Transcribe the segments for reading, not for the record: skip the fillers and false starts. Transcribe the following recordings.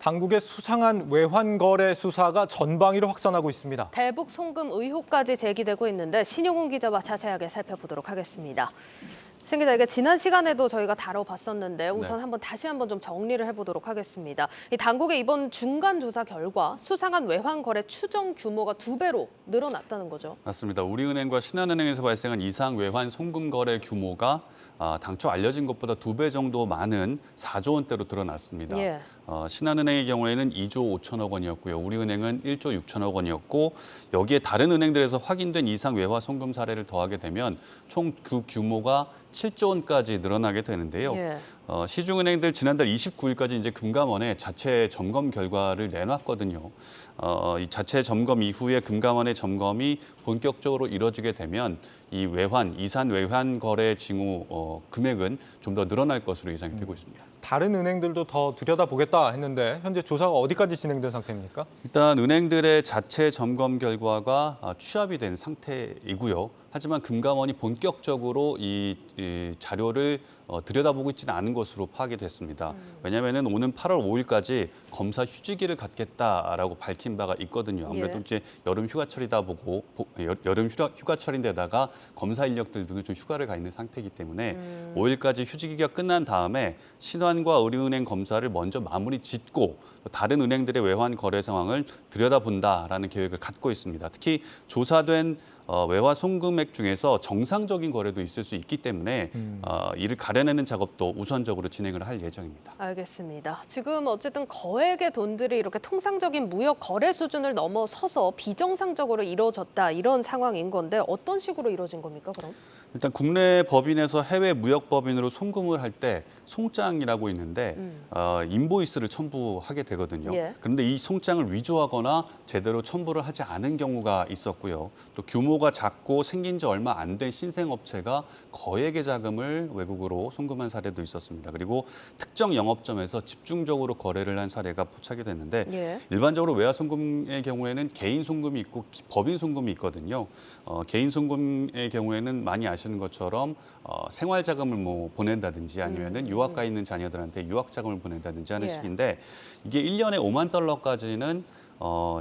당국의 수상한 외환 거래 수사가 전방위로 확산하고 있습니다. 대북 송금 의혹까지 제기되고 있는데 신용훈 기자와 자세하게 살펴보도록 하겠습니다. 신 기자, 이게 지난 시간에도 저희가 다뤄봤었는데 우선 다시 한번 좀 정리를 해보도록 하겠습니다. 이 당국의 이번 중간 조사 결과 수상한 외환 거래 추정 규모가 2배로 늘어났다는 거죠. 맞습니다. 우리은행과 신한은행에서 발생한 이상 외환 송금 거래 규모가 당초 알려진 것보다 2배 정도 많은 4조 원대로 드러났습니다. 예. 신한은행의 경우에는 2조 5천억 원이었고요. 우리은행은 1조 6천억 원이었고 여기에 다른 은행들에서 확인된 이상 외화 송금 사례를 더하게 되면 총 그 규모가 7조 원까지 늘어나게 되는데요. 예. 시중은행들 지난달 29일까지 이제 금감원에 자체 점검 결과를 내놨거든요. 이 자체 점검 이후에 금감원의 점검이 본격적으로 이뤄지게 되면 이 외환, 이산 외환 거래 징후 금액은 좀 더 늘어날 것으로 예상이 되고 있습니다. 다른 은행들도 더 들여다보겠다 했는데 현재 조사가 어디까지 진행된 상태입니까? 일단 은행들의 자체 점검 결과가 취합이 된 상태이고요. 하지만 금감원이 본격적으로 이 자료를 들여다보고 있지는 않은 것으로 파악이 됐습니다. 왜냐하면 오는 8월 5일까지 검사 휴지기를 갖겠다라고 밝힌 바가 있거든요. 아무래도 이제 여름 휴가철이다 보고 여름 휴가철인데다가 검사 인력들도 좀 휴가를 가 있는 상태이기 때문에 5일까지 휴지기가 끝난 다음에 신한과 우리은행 검사를 먼저 마무리 짓고 다른 은행들의 외환 거래 상황을 들여다본다라는 계획을 갖고 있습니다. 특히 조사된 외화 송금액 중에서 정상적인 거래도 있을 수 있기 때문에 이를 가려내는 작업도 우선적으로 진행을 할 예정입니다. 알겠습니다. 지금 어쨌든 거액의 돈들이 이렇게 통상적인 무역 거래 수준을 넘어서서 비정상적으로 이루어졌다 이런 상황인 건데 어떤 식으로 이루어진 겁니까, 그럼? 일단 국내 법인에서 해외 무역 법인으로 송금을 할 때 송장이라고 있는데 인보이스를 첨부하게 되거든요. 예. 그런데 이 송장을 위조하거나 제대로 첨부를 하지 않은 경우가 있었고요. 또 규모가 작고 생긴 지 얼마 안 된 신생업체가 거액의 자금을 외국으로 송금한 사례도 있었습니다. 그리고 특정 영업점에서 집중적으로 거래를 한 사례가 포착이 됐는데 예. 일반적으로 외화 송금의 경우에는 개인 송금이 있고 법인 송금이 있거든요. 개인 송금의 경우에는 많이 아시는 것처럼 생활 자금을 뭐 보낸다든지 아니면은 유학 가 있는 자녀들한테 유학 자금을 보낸다든지 하는 예. 식인데 이게 1년에 5만 달러까지는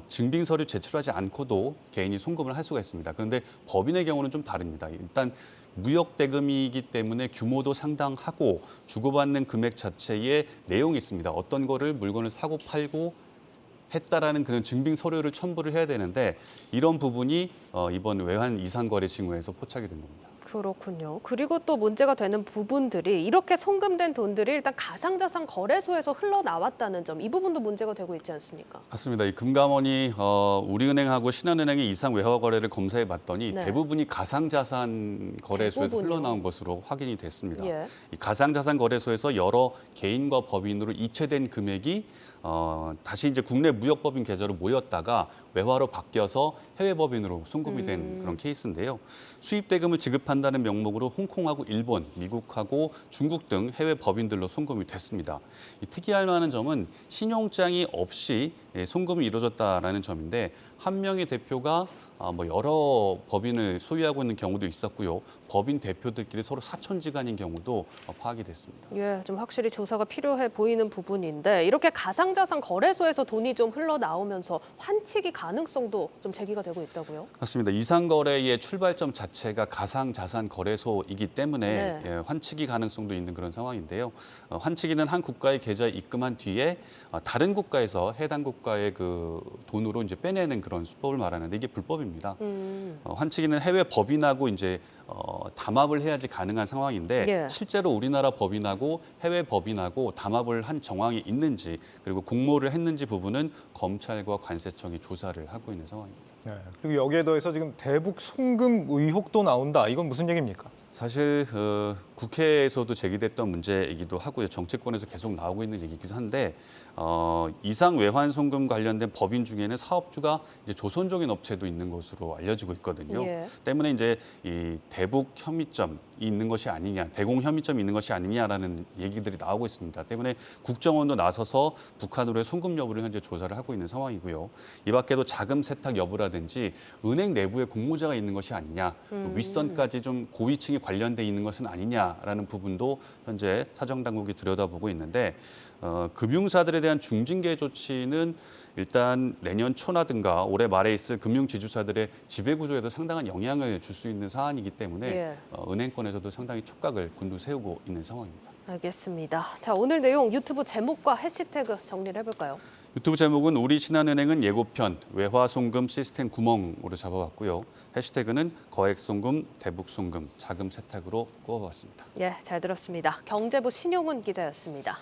증빙 서류 제출하지 않고도 개인이 송금을 할 수가 있습니다. 그런데 법인의 경우는 좀 다릅니다. 일단 무역 대금이기 때문에 규모도 상당하고 주고받는 금액 자체에 내용이 있습니다. 어떤 거를 물건을 사고 팔고 했다라는 그런 증빙 서류를 첨부를 해야 되는데 이런 부분이 이번 외환 이상 거래 징후에서 포착이 된 겁니다. 그렇군요. 그리고 또 문제가 되는 부분들이 이렇게 송금된 돈들이 일단 가상자산 거래소에서 흘러나왔다는 점, 이 부분도 문제가 되고 있지 않습니까? 맞습니다. 이 금감원이 우리은행하고 신한은행의 이상 외화 거래를 검사해 봤더니 네. 대부분이 가상자산 거래소에서 대부분요? 흘러나온 것으로 확인이 됐습니다. 예. 이 가상자산 거래소에서 여러 개인과 법인으로 이체된 금액이 다시 이제 국내 무역법인 계좌로 모였다가 외화로 바뀌어서 해외 법인으로 송금이 된 그런 케이스인데요. 수입 대금을 지급한다는 명목으로 홍콩하고 일본, 미국하고 중국 등 해외 법인들로 송금이 됐습니다. 이 특이할 만한 점은 신용장이 없이 송금이 이루어졌다라는 점인데 한 명의 대표가 뭐 여러 법인을 소유하고 있는 경우도 있었고요. 법인 대표들끼리 서로 사촌지간인 경우도 파악이 됐습니다. 예, 좀 확실히 조사가 필요해 보이는 부분인데 이렇게 가상자산 거래소에서 돈이 좀 흘러나오면서 환치기 가능성도 좀 제기가 되고 있다고요? 맞습니다. 이상 거래의 출발점 자체가 가상자산 거래소이기 때문에 네. 환치기 가능성도 있는 그런 상황인데요. 환치기는 한 국가의 계좌에 입금한 뒤에 다른 국가에서 해당 국가의 그 돈으로 이제 빼내는 그런 수법을 말하는데 이게 불법입니다. 환치기는 해외 법인하고 이제 담합을 해야지 가능한 상황인데 예. 실제로 우리나라 법인하고 해외 법인하고 담합을 한 정황이 있는지 그리고 공모를 했는지 부분은 검찰과 관세청이 조사를 하고 있는 상황입니다. 네. 그리고 여기에 더해서 지금 대북 송금 의혹도 나온다. 이건 무슨 얘기입니까? 사실 국회에서도 제기됐던 문제이기도 하고요. 정치권에서 계속 나오고 있는 얘기이기도 한데 이상 외환 송금 관련된 법인 중에는 사업주가 이제 조선족인 업체도 있는 것으로 알려지고 있거든요. 예. 때문에 이제 이 대북 혐의점 있는 것이 아니냐, 대공 혐의점이 있는 것이 아니냐라는 얘기들이 나오고 있습니다. 때문에 국정원도 나서서 북한으로의 송금 여부를 현재 조사를 하고 있는 상황이고요. 이 밖에도 자금 세탁 여부라든지 은행 내부에 공모자가 있는 것이 아니냐, 윗선까지 좀 고위층이 관련돼 있는 것은 아니냐라는 부분도 현재 사정당국이 들여다보고 있는데 금융사들에 대한 중징계 조치는 일단 내년 초나든가 올해 말에 있을 금융지주사들의 지배구조에도 상당한 영향을 줄 수 있는 사안이기 때문에 예. 은행권에서도 상당히 촉각을 곤두세우고 있는 상황입니다. 알겠습니다. 자, 오늘 내용 유튜브 제목과 해시태그 정리를 해볼까요? 유튜브 제목은 우리 신한은행은 예고편 외화송금 시스템 구멍으로 잡아봤고요. 해시태그는 거액송금, 대북송금, 자금 세탁으로 꼽아봤습니다. 예, 잘 들었습니다. 경제부 신용훈 기자였습니다.